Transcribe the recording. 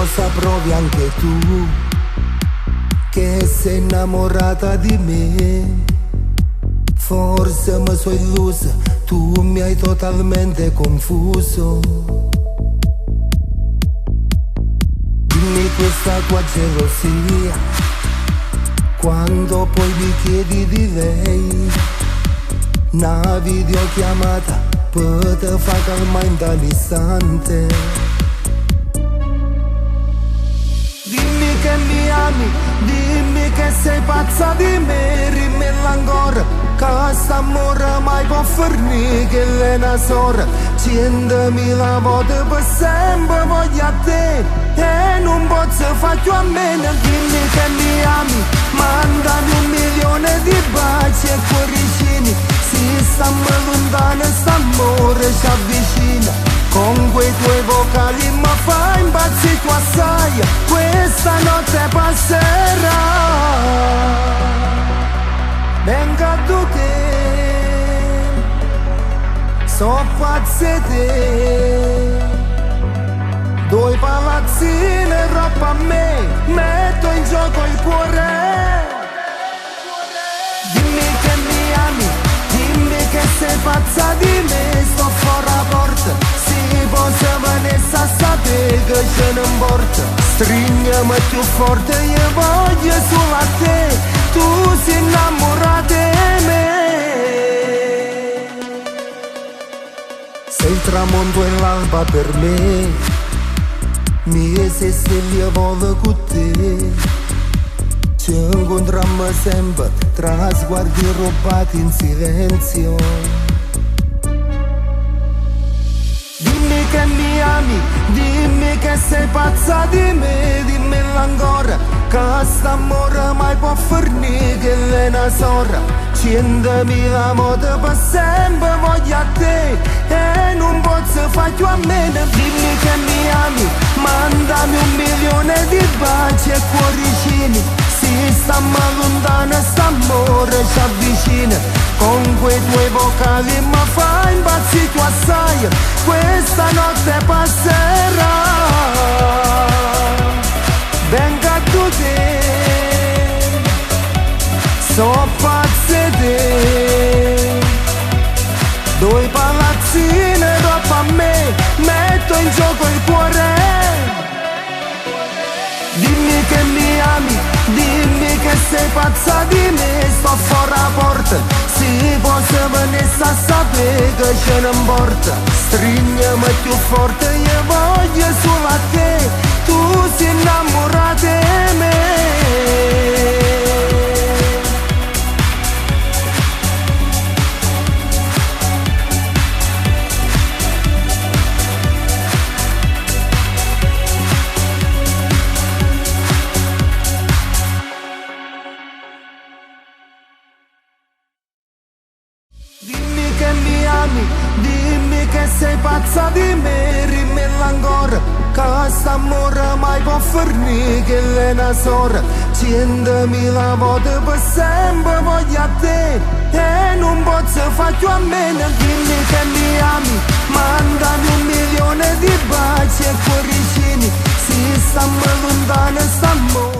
cosa provi anche tu, che sei innamorata di me. Forse mi sono illusa, tu mi hai totalmente confuso. Dimmi questa tua gelosia, quando poi mi chiedi di lei. Una videochiamata per te fa calmare in dall'istante. Dimmi che mi ami, dimmi che sei pazza di me. Rimmella ancora, che st'amore mai può fornire, che lei è una sorella. 100.000 volte per sempre voglio a te e non posso fare più a meno. Dimmi che mi ami, mandami 1.000.000 di baci e cuoricini. Si stiamo lontano, st'amore ci avvicina. Con quei tuoi vocali mi fai impazzire tu assai. Questa notte passerà, venga tu che so pazze te. Due palazzine, roba a me, metto in gioco il cuore. Dimmi che mi ami, dimmi che sei pazza di me. Sto fuori la porta, si può Vanessa a sapere che ce ne importa. Stringiami più forte, io voglio solo a te. Tu sei innamorata di me. Sei il tramonto e l'alba per me, mese e stelle voglio con te. Ci incontriamo sempre tra sguardi rubati in silenzio. Dimmi che mi ami, dimmi che sei pazza di me. Dimmelo ancora, che st'amore mai può fornire, che lei è una sorella. 100.000 volte per sempre voglio a te e non posso fare più a meno. Dimmi che mi ami, mandami 1.000.000 di baci e cuoricini. Si stiamo lontano, st'amore ci avvicina. Con quei tuoi vocali mi fai impazzire tu assai. Questa notte passerà, venga tu te. So pazze te. Due palazzine, roba a me, metto in gioco il cuore. Dimmi che mi ami, dimmi che sei pazza di me. Sto fuori la porta, si può Vanessa a sapere che ce ne importa. Stringiami più forte, io voglio solo a te. Tu sei innamorata di me. Dimmi che mi ami, dimmi che sei pazza di me. Rimmella ancora, che st'amore mai può fornire, che lei è una sorella. 100.000 volte per sempre voglio a te e non posso fare più a meno. Dimmi che mi ami, mandami 1.000.000 di baci e cuoricini. Si stiamo lontano, st'amore